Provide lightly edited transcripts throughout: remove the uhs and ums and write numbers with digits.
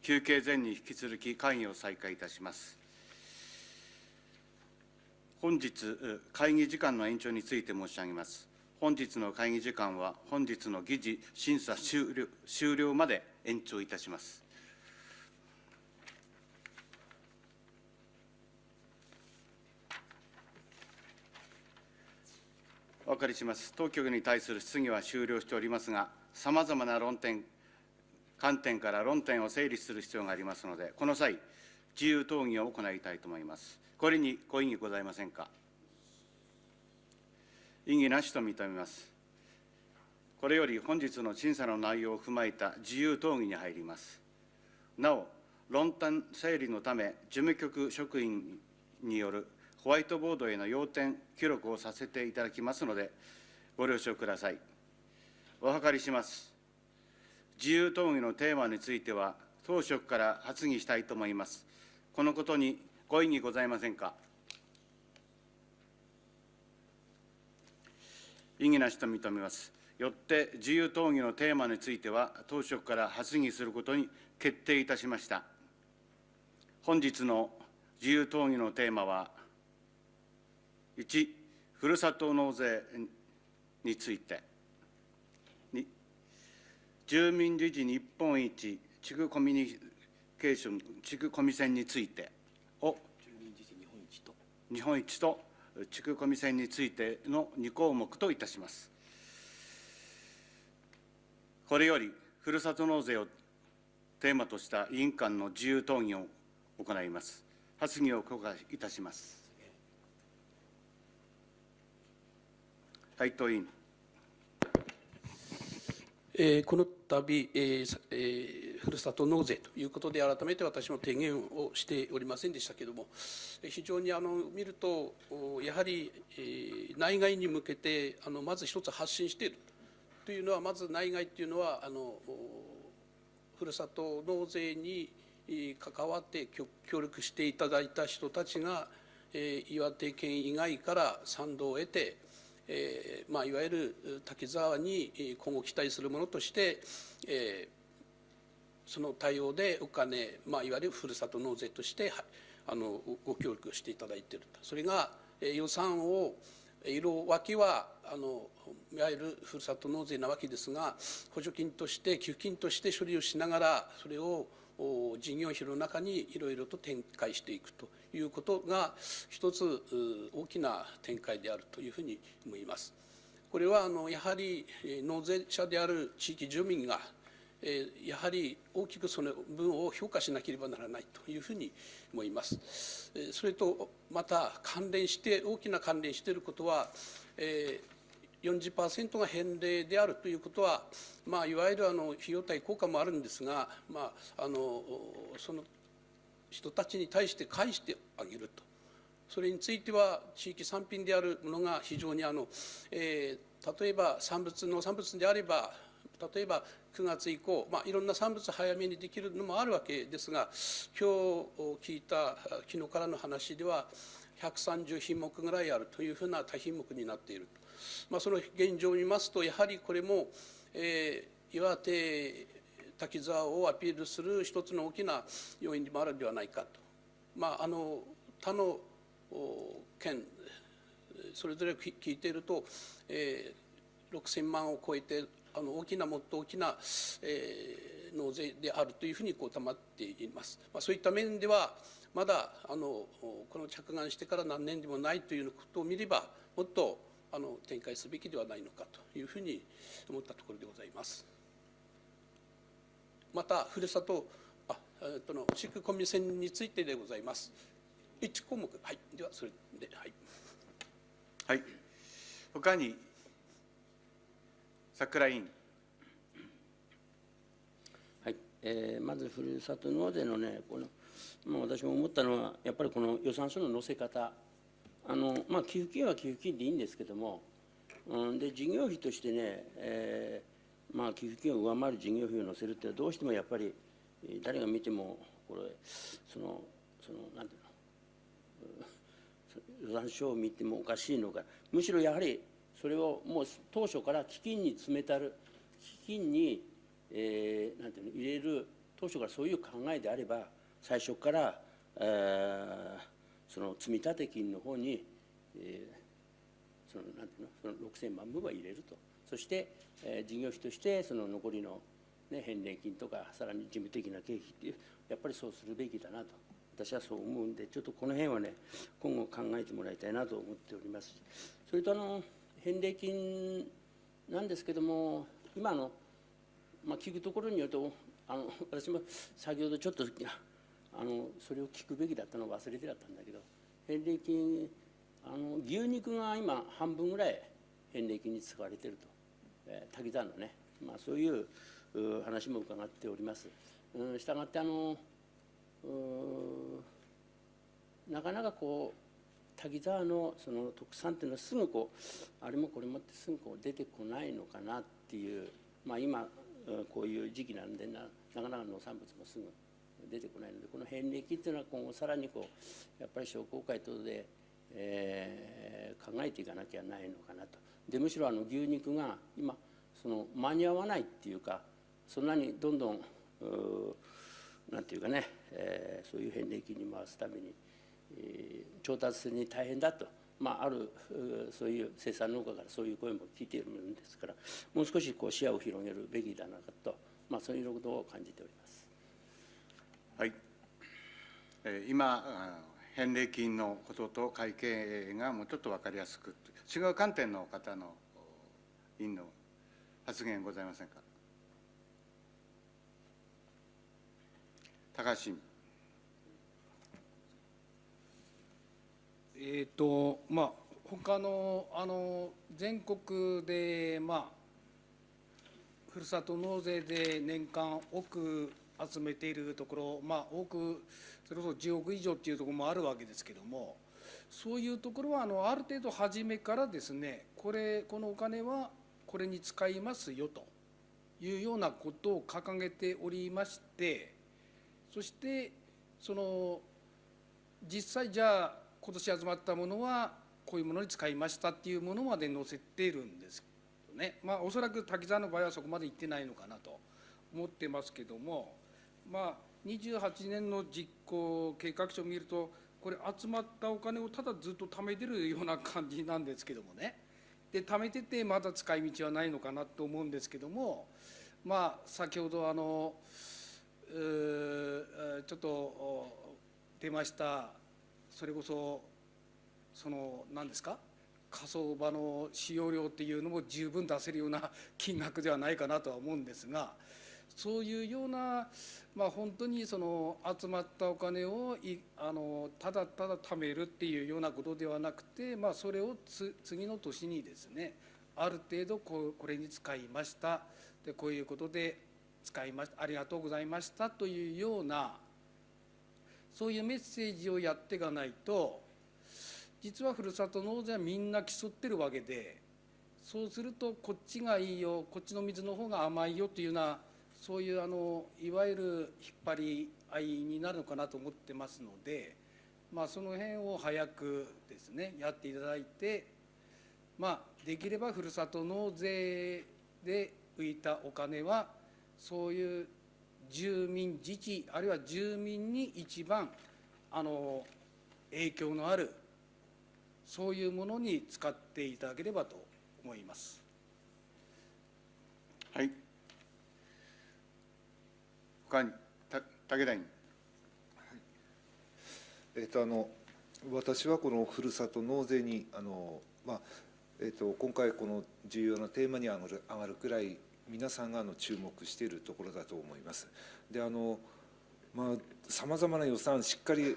休憩前に引き続き会議を再開いたします。本日、会議時間の延長について申し上げます。本日の会議時間は、本日の議事審査終了まで延長いたします。お分かりします。当局に対する質疑は終了しておりますが、さまざまな観点から論点を整理する必要がありますので、この際、自由討議を行いたいと思います。これにご異議ございませんか。異議なしと認めます。これより本日の審査の内容を踏まえた自由討議に入ります。なお、論点整理のため、事務局職員によるホワイトボードへの要点記録をさせていただきますので、ご了承ください。お諮りします。自由討議のテーマについては、当職から発議したいと思います。このことにご異議ございませんか。異議なしと認めます。よって自由討議のテーマについては、当職から発議することに決定いたしました。本日の自由討議のテーマは、1、ふるさと納税について、2、住民自治日本一地区コミュニケーション地区コミセンについてを、日本一と地区コミセンについての2項目といたします。これより、ふるさと納税をテーマとした委員間の自由討議を行います。発議を許可いたします。斉藤委員。この度、ふるさと納税ということで、改めて私も提言をしておりませんでしたけれども、非常に見ると、やはり内外に向けてまず一つ発信しているというのは、まず内外というのは、ふるさと納税に関わって協力していただいた人たちが、岩手県以外から賛同を得て、いわゆる滝沢に今後期待するものとして、その対応でお金、いわゆるふるさと納税としてご協力していただいていると。それが予算を色分けはいわゆるふるさと納税なわけですが、補助金として給付金として処理をしながら、それを事業費の中にいろいろと展開していくということが一つ大きな展開であるというふうに思います。これはやはり納税者である地域住民がやはり大きくその分を評価しなければならないというふうに思います。それとまた大きな関連していることは、40% が返礼であるということは、いわゆる費用対効果もあるんですが、その人たちに対して返してあげると。それについては、地域産品であるものが非常に例えば農産物であれば、例えば9月以降、いろんな産物早めにできるのもあるわけですが、今日聞いた昨日からの話では、130品目ぐらいあるというふうな多品目になっていると。その現状を見ますと、やはりこれも、岩手、滝沢をアピールする一つの大きな要因でもあるのではないかと。他の県、それぞれ聞いていると、6000万を超えて、もっと大きな、納税であるというふうにたまっています。そういった面では、まだこの着眼してから何年でもないということを見れば、もっと展開すべきではないのかというふうに思ったところでございます。また、ふるさと地区コミュ線についてでございます。1項目、はい、ではそれで、はい。はい。他に、櫻井委員。はい、まずふるさと納税のね、私も思ったのは、やっぱりこの予算書の載せ方、給付金は給付金でいいんですけども、で事業費としてね、給付金を上回る事業費を載せるってどうしてもやっぱり誰が見てもこれなんていうの、予算書を見てもおかしいのか、むしろやはりそれをもう当初から基金に詰めたる基金に、なんていうの、入れる当初からそういう考えであれば、最初から、その積立金の方に、そのなんていうの、その6000万分は入れると、そして、事業費としてその残りの、ね、返礼金とか、さらに事務的な経費っていう、やっぱりそうするべきだなと、私はそう思うんで、ちょっとこの辺はね、今後考えてもらいたいなと思っておりますし、それと返礼金なんですけども、今聞くところによると、私も先ほどちょっとそれを聞くべきだったのを忘れてだったんだけど、返礼金、牛肉が今半分ぐらい返礼金に使われていると、滝沢のね、そういう話も伺っております。したがってなかなか滝沢のその特産っていうのはすぐあれもこれもってすぐ出てこないのかなっていう、今こういう時期なんでなかなか農産物もすぐ出てこないので、この返礼金っていうのは今後さらにやっぱり商工会等で、考えていかなきゃないのかなと。でむしろ牛肉が今間に合わないっていうか、そんなにどんどんなんていうかね、そういう返礼金に回すために、調達に大変だと、あるそういう生産農家からそういう声も聞いているんですから、もう少し視野を広げるべきだなと、そういうことを感じております。はい、今、返礼金のことと会計がもうちょっと分かりやすく、違う観点の方の委員の発言ございませんか。高橋委員。他の全国でふるさと納税で年間多く集めているところ、多くそれこそ10億以上っていうところもあるわけですけども、そういうところはある程度初めからですね、このお金はこれに使いますよというようなことを掲げておりまして、そして実際じゃあ今年集まったものはこういうものに使いましたっていうものまで載せているんですよね。おそらく滝沢の場合はそこまでいってないのかなと思ってますけども、28年の実行計画書を見ると、これ集まったお金をただずっと貯めてるような感じなんですけどもね。で貯めててまだ使い道はないのかなと思うんですけども、先ほどちょっと出ました、それこそ何ですか、火葬場の使用料っていうのも十分出せるような金額ではないかなとは思うんですが、そういうような、本当に集まったお金をただただ貯めるっていうようなことではなくて、それを次の年にですね、ある程度これに使いました、でこういうことで使いました、ありがとうございましたというような、そういうメッセージをやっていかないと、実はふるさと納税はみんな競ってるわけで、そうするとこっちがいいよ、こっちの水の方が甘いよというような、そういういわゆる引っ張り合いになるのかなと思ってますので、その辺を早くですねやっていただいて、できればふるさと納税で浮いたお金はそういう住民自治あるいは住民に一番影響のあるそういうものに使っていただければと思います。はい。他に武田委員。私はこのふるさと納税に今回この重要なテーマに上がるくらい皆さんが注目しているところだと思います。でさまざまな予算しっかり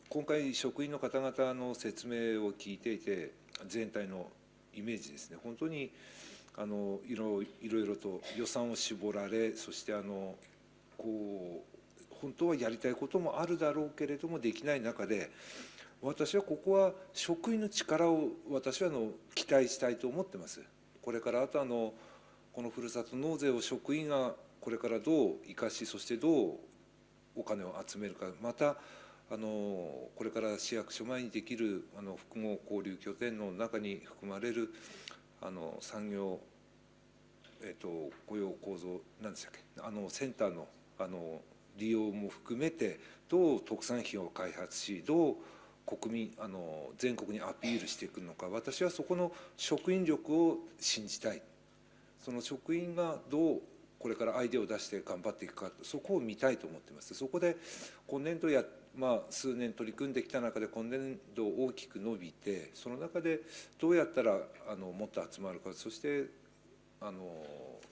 今回職員の方々の説明を聞いていて、全体のイメージですね、本当にいろいろと予算を絞られ、そして本当はやりたいこともあるだろうけれどもできない中で、私はここは職員の力を私は期待したいと思ってます。これからあとこのふるさと納税を職員がこれからどう生かし、そしてどうお金を集めるか、またこれから市役所前にできる複合交流拠点の中に含まれる産業雇用構造なんでしたっけ、センターの利用も含めてどう特産品を開発し、どう全国にアピールしていくのか、私はそこの職員力を信じたい。その職員がどうこれからアイデアを出して頑張っていくか、そこを見たいと思っています。そこで今年度数年取り組んできた中で今年度大きく伸びて、その中でどうやったらもっと集まるか、そして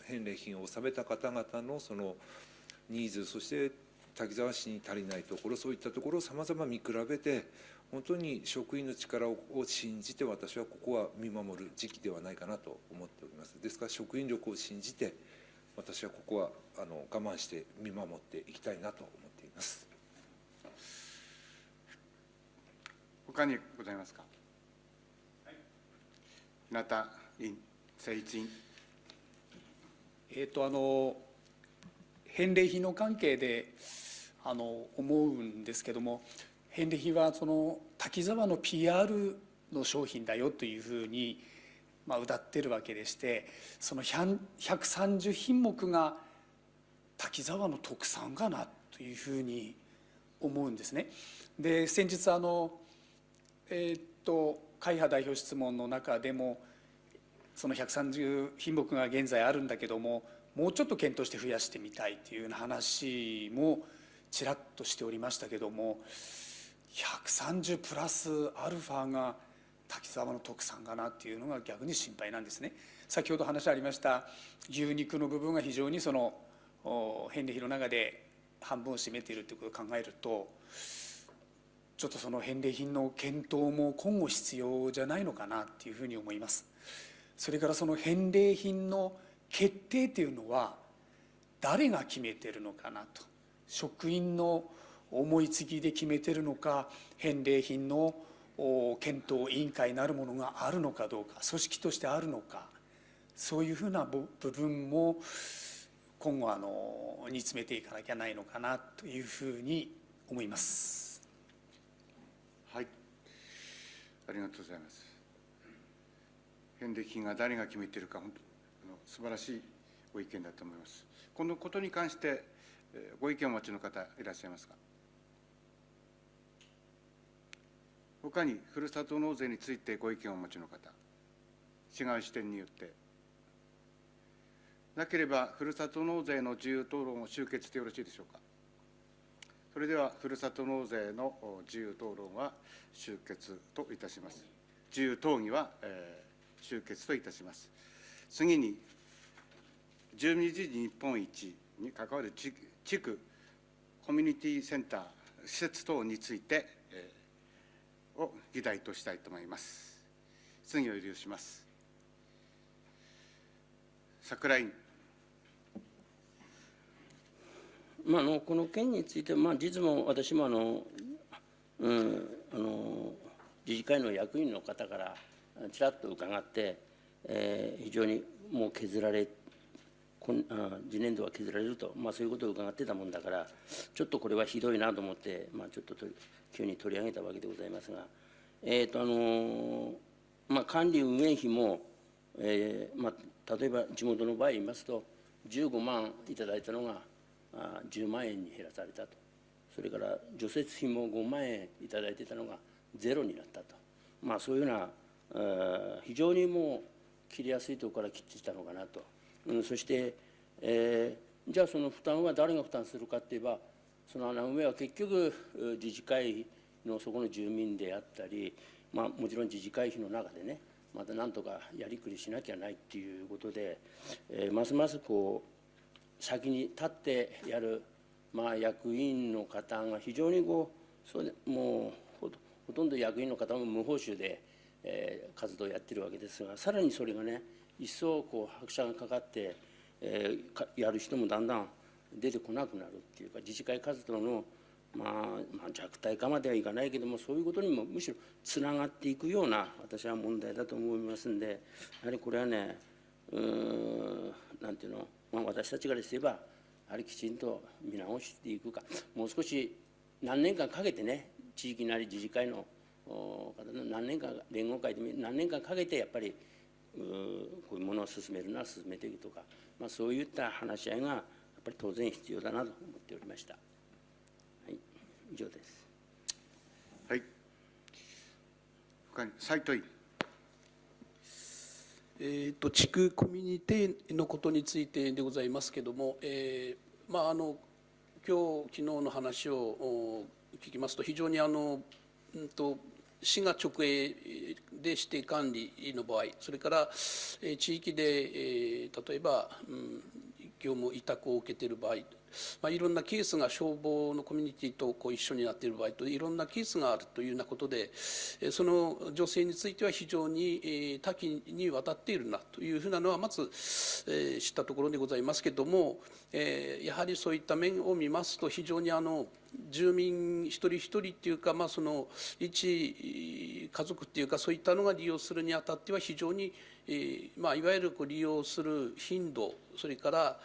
返礼品を納めた方々のそのニーズ、そして滝沢市に足りないところ、そういったところをさまざま見比べて、本当に職員の力を信じて、私はここは見守る時期ではないかなと思っております。ですから職員力を信じて、私はここは我慢して見守っていきたいなと思っています。他にございますか。日向委員、誠一委員。返礼品の関係で思うんですけども、返礼品はその滝沢の PR の商品だよというふうに謳ってるわけでして、その130品目が滝沢の特産かなというふうに思うんですね。で、先日会派代表質問の中でも、その130品目が現在あるんだけども、もうちょっと検討して増やしてみたいというような話もちらっとしておりましたけども、130プラスアルファが滝沢の特産かなっていうのが逆に心配なんですね。先ほど話ありました牛肉の部分が非常にその返礼品の中で半分を占めているということを考えると、ちょっとその返礼品の検討も今後必要じゃないのかなっていうふうに思います。それからその返礼品の決定というのは誰が決めてるのかなと、職員の思いつきで決めてるのか、返礼品の検討委員会なるものがあるのかどうか、組織としてあるのか、そういうふうな部分も今後煮詰めていかなきゃないのかなというふうに思います。はい、ありがとうございます。返礼品が誰が決めているか、本当素晴らしいご意見だと思います。このことに関してご意見をお持ちの方いらっしゃいますか。他にふるさと納税についてご意見をお持ちの方、違う視点によって。なければふるさと納税の自由討論を終結してよろしいでしょうか。それではふるさと納税の自由討論は終結といたします。自由討議は、終結といたします。次に12時日本一に関わる地区コミュニティセンター施設等について、を議題としたいと思います。質疑を許します。櫻井委員。この件について、実も私も理事会の役員の方からちらっと伺って、非常にもう削られ、次年度は削られると、そういうことを伺ってたもんだから、ちょっとこれはひどいなと思って、ちょっと急に取り上げたわけでございますが、管理運営費も、例えば地元の場合言いますと、15万いただいたのが10万円に減らされたと、それから除雪費も5万円いただいてたのがゼロになったと、そういうような非常にもう切りやすいところから切ってきたのかなと。そして、じゃあその負担は誰が負担するかっていえば、その穴埋めは結局自治会のそこの住民であったり、もちろん自治会費の中でね、またなんとかやりくりしなきゃないっていうことで、ますますこう先に立ってやる、役員の方が非常にもうほとんど役員の方も無報酬で、活動をやってるわけですが、さらにそれがね、一層拍車がかかって、やる人もだんだん出てこなくなるっていうか、自治会活動の、弱体化まではいかないけども、そういうことにもむしろつながっていくような、私は問題だと思いますんで、やはりこれはね、なんていうの、私たちからすれば、やはりきちんと見直していくか、もう少し何年間かけてね、地域なり自治会の方の何年間、連合会で何年間かけてやっぱりこういうものを進めるなら進めていくとか、そういった話し合いがやっぱり当然必要だなと思っておりました。はい、以上です。はい。他に斉藤委員。地区コミュニティのことについてでございますけれども、今日昨日の話を聞きますと、非常に市が直営で指定管理の場合、それから地域で例えば業務委託を受けている場合、いろんなケースが消防のコミュニティと一緒になっている場合といろんなケースがあるというようなことで、その女性については非常に多岐にわたっているなというふうなのはまず知ったところでございますけれども、やはりそういった面を見ますと、非常に住民一人一人っていうか、その一家族っていうか、そういったのが利用するにあたっては非常にいわゆる利用する頻度、それから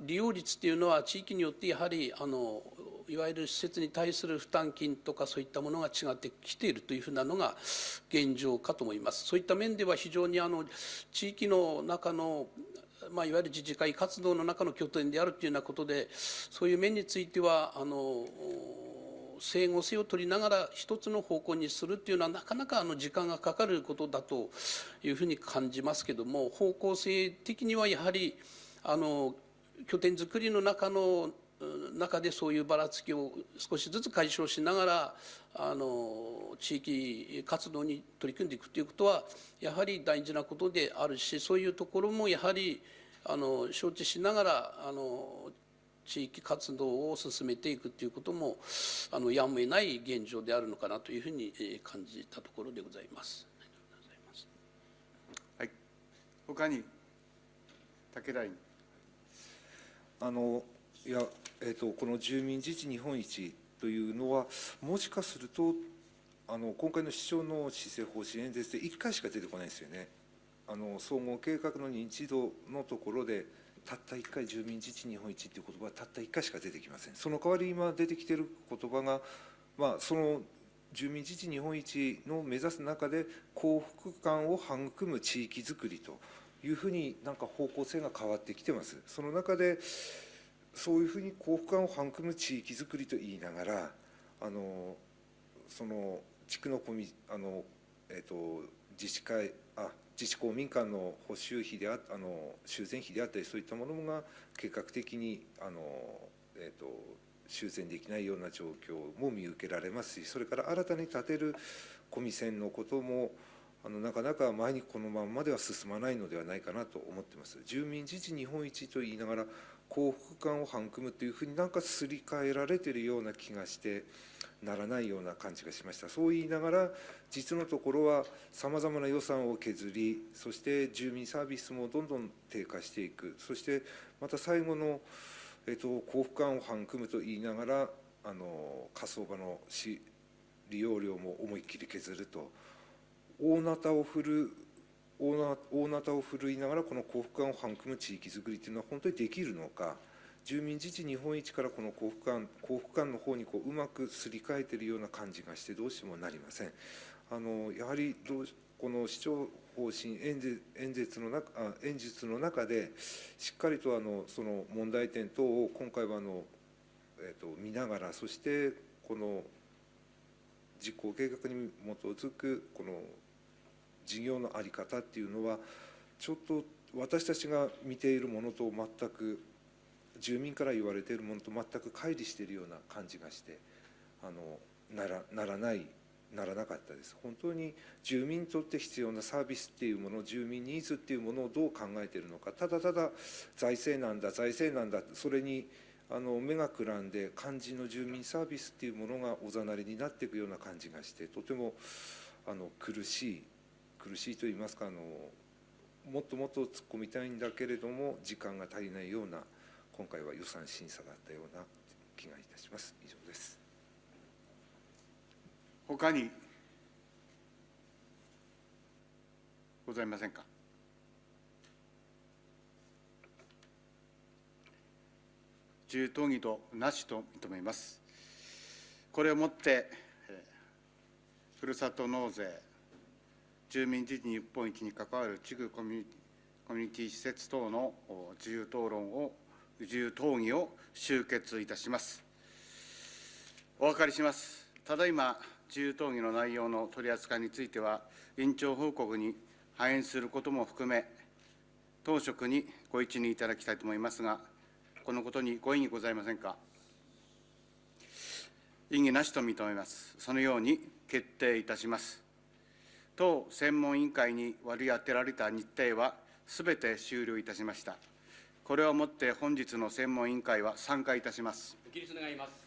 利用率っていうのは地域によってやはりいわゆる施設に対する負担金とかそういったものが違ってきているというふうなのが現状かと思います。そういった面では非常に地域の中のいわゆる自治会活動の中の拠点であるというようなことで、そういう面については整合性を取りながら一つの方向にするというのはなかなか時間がかかることだというふうに感じますけれども、方向性的にはやはり拠点づくりの中でそういうばらつきを少しずつ解消しながら地域活動に取り組んでいくということはやはり大事なことであるし、そういうところもやはり承知しながら地域活動を進めていくということもやむを得ない現状であるのかなというふうに感じたところでございます。はい。他に武田委員。この住民自治日本一というのは、もしかすると今回の市長の施政方針演説で1回しか出てこないんですよね。総合計画の認知度のところでたった1回住民自治日本一という言葉はたった1回しか出てきません。その代わり今出てきている言葉が、その住民自治日本一の目指す中で幸福感を育む地域づくりというふうになんか方向性が変わってきてます。その中でそういうふうに幸福感を育む地域づくりと言いながらその地区の自治公民館の補修費で修繕費であったり、そういったものが計画的に修繕できないような状況も見受けられますし、それから新たに建てるコミセンのこともなかなか前にこのままでは進まないのではないかなと思っています。住民自治日本一と言いながら幸福感を育むというふうになんかすり替えられているような気がしてならないような感じがしました。そう言いながら実のところはさまざまな予算を削り、そして住民サービスもどんどん低下していく、そしてまた最後の、幸福感を育むと言いながら火葬場の利用料も思いっきり削ると、大なたを振るいながらこの幸福感を育む地域づくりというのは本当にできるのか。住民自治日本一からこの幸福感の方にうまくすり替えているような感じがしてどうしてもなりません。やはりこの市長方針演説の中でしっかりとその問題点等を今回は見ながら、そしてこの実行計画に基づくこの事業の在り方っていうのはちょっと私たちが見ているものと全く、住民から言われているものと全く乖離しているような感じがしてならなかったです。本当に住民にとって必要なサービスっていうもの、住民ニーズっていうものをどう考えているのか、ただただ財政なんだそれに目がくらんで肝心の住民サービスっていうものがおざなりになっていくような感じがして、とても苦しいと言いますかもっともっと突っ込みたいんだけれども時間が足りないような今回は予算審査だったような気がいたします。以上です。他にございませんか。自由討議となしと認めます。これをもってふるさと納税、住民自治日本一に関わる地区コミュニティ施設等の自由討論を自由討議を終結いたします。お分かりします。ただいま、自由討議の内容の取り扱いについては、委員長報告に反映することも含め、当職にご一任いただきたいと思いますが、このことにご異議ございませんか。異議なしと認めます。そのように決定いたします。当専門委員会に割り当てられた日程は、すべて終了いたしました。これをもって本日の専門委員会は散会いたします。起立願います。